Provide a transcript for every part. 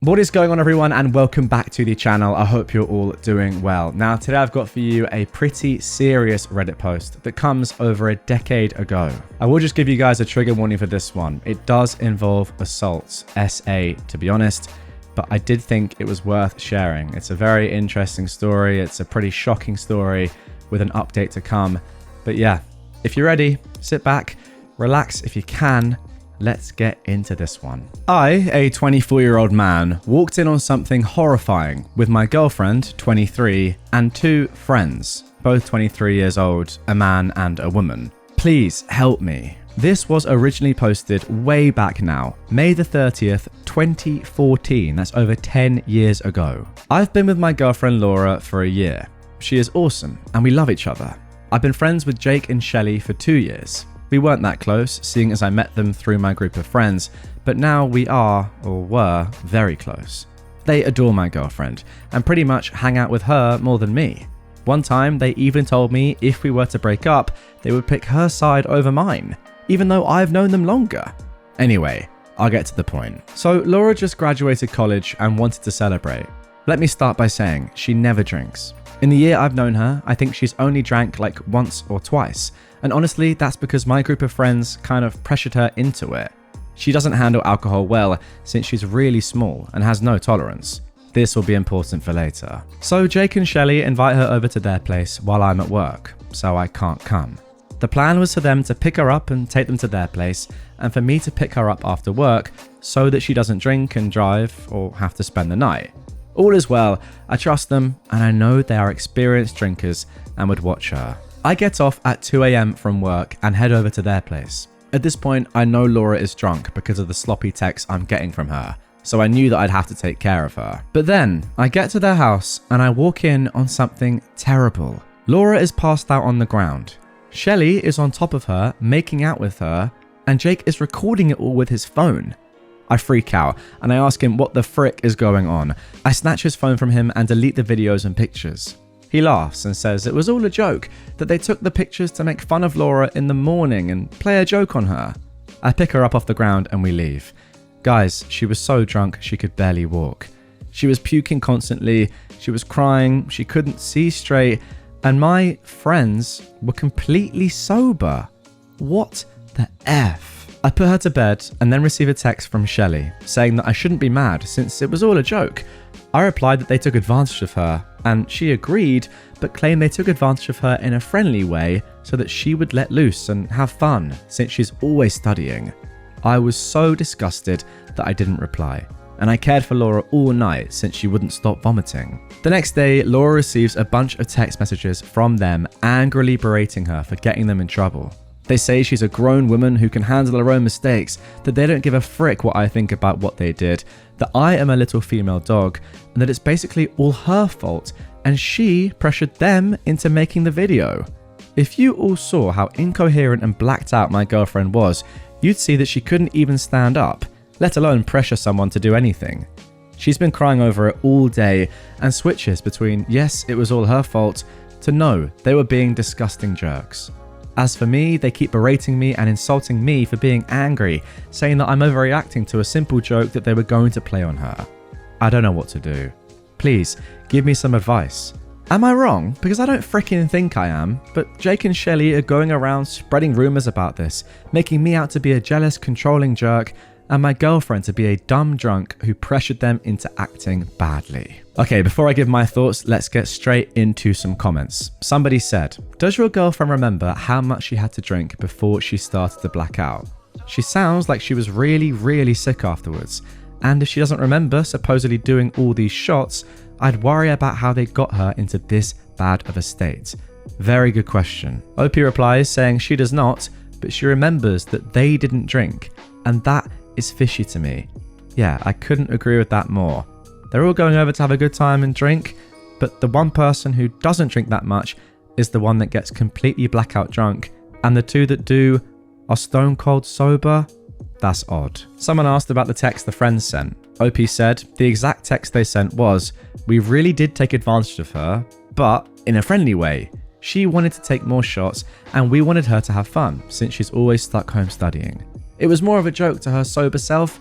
What is going on, everyone, and welcome back to the channel. I hope you're all doing well. Now, today I've got for you a pretty serious Reddit post that comes over a decade ago. I will just give you guys a trigger warning for this one. It does involve assaults, SA to be honest, but I did think it was worth sharing. It's a very interesting story. It's a pretty shocking story with an update to come. But yeah, if you're ready, sit back, relax if you can. Let's get into this one. I, a 24-year-old man, walked in on something horrifying with my girlfriend, 23, and two friends, both 23 years old, a man and a woman. Please help me. This was originally posted way back now, May the 30th, 2014. That's over 10 years ago. I've been with my girlfriend Laura for a year. She is awesome and we love each other. I've been friends with Jake and Shelly for 2 years. We weren't that close, seeing as I met them through my group of friends, but now we are, or were, very close. They adore my girlfriend, and pretty much hang out with her more than me. One time, they even told me if we were to break up, they would pick her side over mine, even though I've known them longer. Anyway, I'll get to the point. So, Laura just graduated college and wanted to celebrate. Let me start by saying, she never drinks. In the year I've known her, I think she's only drank like once or twice. And honestly, that's because my group of friends kind of pressured her into it. She doesn't handle alcohol well since she's really small and has no tolerance. This will be important for later. So Jake and Shelly invite her over to their place while I'm at work, so I can't come. The plan was for them to pick her up and take them to their place, and for me to pick her up after work so that she doesn't drink and drive or have to spend the night. All is well, I trust them, and I know they are experienced drinkers and would watch her. I get off at 2 a.m. from work and head over to their place. At this point, I know Laura is drunk because of the sloppy texts I'm getting from her, so I knew that I'd have to take care of her. But then, I get to their house and I walk in on something terrible. Laura is passed out on the ground. Shelly is on top of her, making out with her, and Jake is recording it all with his phone. I freak out and I ask him what the frick is going on. I snatch his phone from him and delete the videos and pictures. He laughs and says it was all a joke, that they took the pictures to make fun of Laura in the morning and play a joke on her. I pick her up off the ground and we leave. Guys, she was so drunk she could barely walk. She was puking constantly, she was crying, she couldn't see straight, and my friends were completely sober. What the F? I put her to bed and then receive a text from Shelly saying that I shouldn't be mad since it was all a joke. I replied that they took advantage of her, and she agreed, but claimed they took advantage of her in a friendly way so that she would let loose and have fun since she's always studying. I was so disgusted that I didn't reply, and I cared for Laura all night since she wouldn't stop vomiting. The next day, Laura receives a bunch of text messages from them angrily berating her for getting them in trouble. They say she's a grown woman who can handle her own mistakes, that they don't give a frick what I think about what they did, that I am a little female dog, and that it's basically all her fault, and she pressured them into making the video. If you all saw how incoherent and blacked out my girlfriend was, you'd see that she couldn't even stand up, let alone pressure someone to do anything. She's been crying over it all day and switches between yes, it was all her fault, to no, they were being disgusting jerks. As for me, they keep berating me and insulting me for being angry, saying that I'm overreacting to a simple joke that they were going to play on her. I don't know what to do. Please, give me some advice. Am I wrong? Because I don't freaking think I am, but Jake and Shelly are going around spreading rumors about this, making me out to be a jealous, controlling jerk, and my girlfriend to be a dumb drunk who pressured them into acting badly. Okay, before I give my thoughts, let's get straight into some comments. Somebody said, does your girlfriend remember how much she had to drink before she started to black out? She sounds like she was really, really sick afterwards. And if she doesn't remember supposedly doing all these shots, I'd worry about how they got her into this bad of a state. Very good question. OP replies saying she does not, but she remembers that they didn't drink, and that is fishy to me. Yeah, I couldn't agree with that more. They're all going over to have a good time and drink, but the one person who doesn't drink that much is the one that gets completely blackout drunk, and the two that do are stone cold sober? That's odd. Someone asked about the text the friends sent. OP said the exact text they sent was, we really did take advantage of her, but in a friendly way. She wanted to take more shots and we wanted her to have fun since she's always stuck home studying. It was more of a joke to her sober self.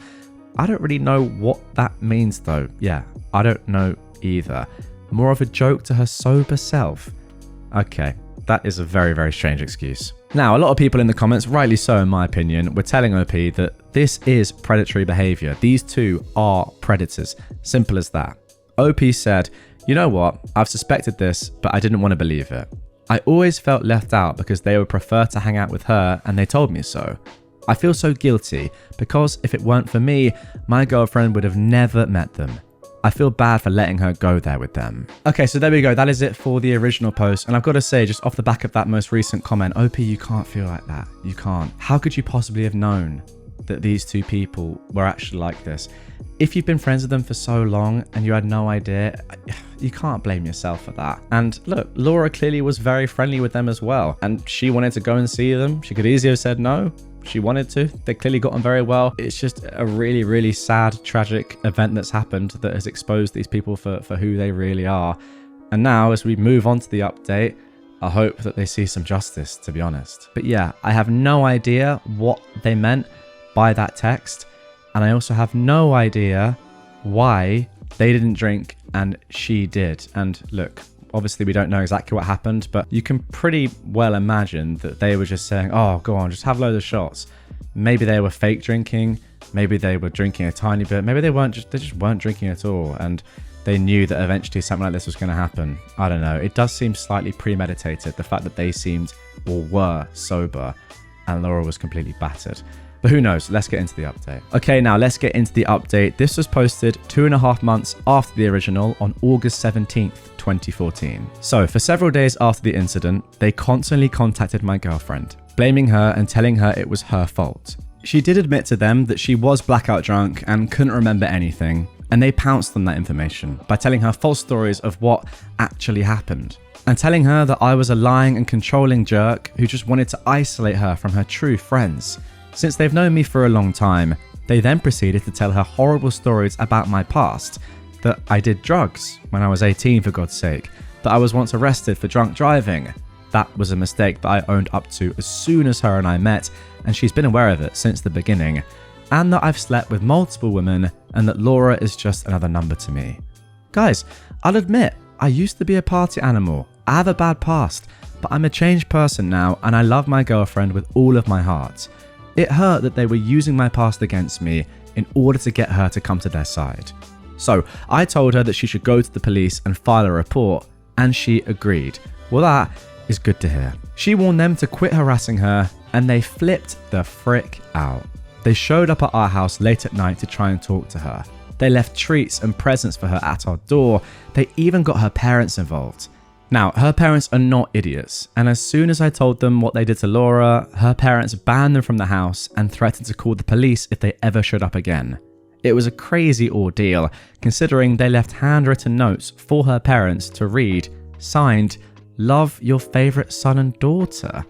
I don't really know what that means though. Yeah, I don't know either. More of a joke to her sober self. Okay, that is a very, very strange excuse. Now, a lot of people in the comments, rightly so in my opinion, were telling OP that this is predatory behavior. These two are predators. Simple as that. OP said, you know what? I've suspected this, but I didn't want to believe it. I always felt left out because they would prefer to hang out with her and they told me so. I feel so guilty because if it weren't for me, my girlfriend would have never met them. I feel bad for letting her go there with them. Okay, so there we go. That is it for the original post. And I've got to say, just off the back of that most recent comment, OP, you can't feel like that. You can't. How could you possibly have known that these two people were actually like this? If you've been friends with them for so long and you had no idea, you can't blame yourself for that. And look, Laura clearly was very friendly with them as well. And she wanted to go and see them. She could easily have said no. She wanted to. They clearly got on very well. It's just a really, really sad, tragic event that's happened that has exposed these people for who they really are. And now, as we move on to the update, I hope that they see some justice, to be honest. But yeah, I have no idea what they meant by that text. And I also have no idea why they didn't drink and she did. And look, obviously we don't know exactly what happened, but you can pretty well imagine that they were just saying, oh, go on, just have loads of shots. Maybe they were fake drinking. Maybe they were drinking a tiny bit. Maybe they just weren't drinking at all. And they knew that eventually something like this was going to happen. I don't know. It does seem slightly premeditated. The fact that they seemed or were sober and Laura was completely battered. But who knows? Let's get into the update. Okay, now let's get into the update. This was posted 2.5 months after the original on August 17th, 2014. So for several days after the incident, they constantly contacted my girlfriend, blaming her and telling her it was her fault. She did admit to them that she was blackout drunk and couldn't remember anything, and they pounced on that information by telling her false stories of what actually happened, and telling her that I was a lying and controlling jerk who just wanted to isolate her from her true friends. Since they've known me for a long time, they then proceeded to tell her horrible stories about my past, that I did drugs when I was 18 for God's sake, that I was once arrested for drunk driving. That was a mistake that I owned up to as soon as her and I met, and she's been aware of it since the beginning, and that I've slept with multiple women and that Laura is just another number to me. Guys, I'll admit, I used to be a party animal. I have a bad past, but I'm a changed person now and I love my girlfriend with all of my heart. It hurt that they were using my past against me in order to get her to come to their side. So I told her that she should go to the police and file a report, and she agreed. Well, that is good to hear. She warned them to quit harassing her, and they flipped the frick out. They showed up at our house late at night to try and talk to her. They left treats and presents for her at our door. They even got her parents involved. Now, her parents are not idiots, and as soon as I told them what they did to Laura, her parents banned them from the house and threatened to call the police if they ever showed up again. It was a crazy ordeal, considering they left handwritten notes for her parents to read, signed, "Love your favourite son and daughter."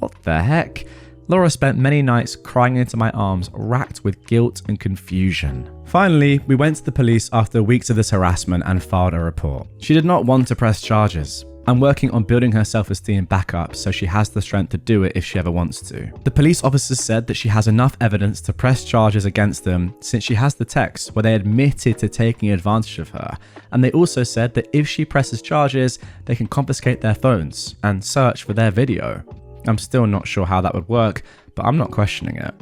What the heck? Laura spent many nights crying into my arms, racked with guilt and confusion. Finally, we went to the police after weeks of this harassment and filed a report. She did not want to press charges. I'm working on building her self-esteem back up so she has the strength to do it if she ever wants to. The police officers said that she has enough evidence to press charges against them since she has the texts where they admitted to taking advantage of her. And they also said that if she presses charges, they can confiscate their phones and search for their video. I'm still not sure how that would work, but I'm not questioning it.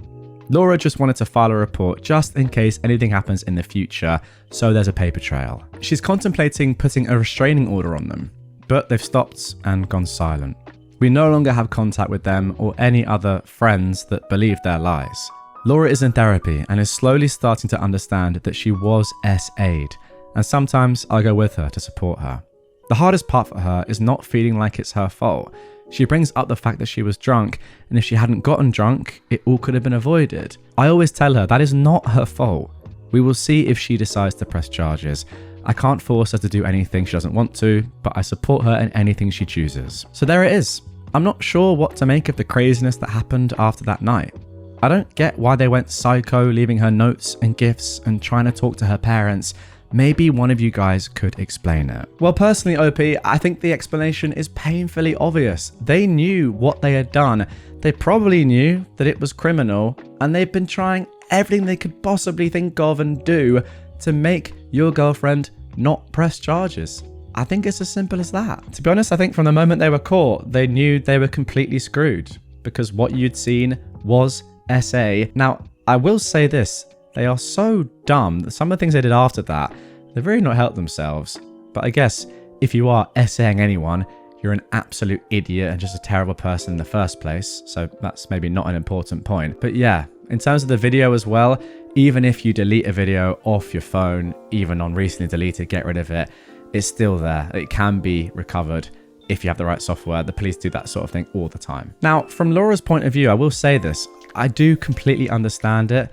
Laura just wanted to file a report just in case anything happens in the future, so there's a paper trail. She's contemplating putting a restraining order on them, but they've stopped and gone silent. We no longer have contact with them or any other friends that believe their lies. Laura is in therapy and is slowly starting to understand that she was SA'd, and sometimes I go with her to support her. The hardest part for her is not feeling like it's her fault. She brings up the fact that she was drunk, and if she hadn't gotten drunk, it all could have been avoided. I always tell her that is not her fault. We will see if she decides to press charges. I can't force her to do anything she doesn't want to, but I support her in anything she chooses. So there it is. I'm not sure what to make of the craziness that happened after that night. I don't get why they went psycho, leaving her notes and gifts and trying to talk to her parents. Maybe one of you guys could explain it. Well, personally, OP, I think the explanation is painfully obvious. They knew what they had done. They probably knew that it was criminal, and they've been trying everything they could possibly think of and do to make your girlfriend not press charges. I think it's as simple as that. To be honest, I think from the moment they were caught, they knew they were completely screwed because what you'd seen was SA. Now, I will say this, they are so dumb that some of the things they did after that, they've really not helped themselves. But I guess if you are SAing anyone, you're an absolute idiot and just a terrible person in the first place. So that's maybe not an important point. But yeah, in terms of the video as well, even if you delete a video off your phone, even on recently deleted, get rid of it, it's still there. It can be recovered if you have the right software. The police do that sort of thing all the time. Now, from Laura's point of view, I will say this. I do completely understand it.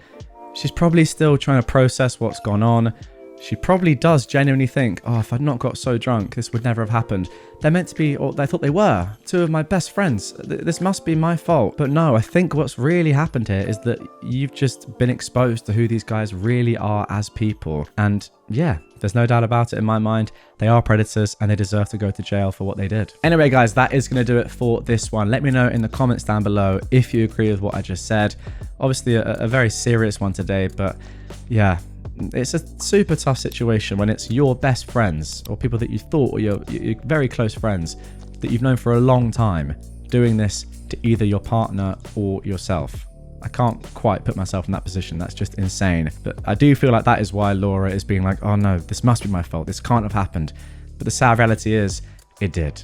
She's probably still trying to process what's gone on. She probably does genuinely think, oh, if I'd not got so drunk, this would never have happened. They're meant to be, or they thought they were, two of my best friends. This must be my fault. But no, I think what's really happened here is that you've just been exposed to who these guys really are as people. And yeah, there's no doubt about it in my mind. They are predators and they deserve to go to jail for what they did. Anyway, guys, that is going to do it for this one. Let me know in the comments down below if you agree with what I just said. Obviously, a very serious one today, but yeah, it's a super tough situation when it's your best friends or people that you thought were your very close friends that you've known for a long time doing this to either your partner or yourself. I can't quite put myself in that position. That's just insane. But I do feel like that is why Laura is being like, oh no, this must be my fault. This can't have happened. But the sad reality is it did.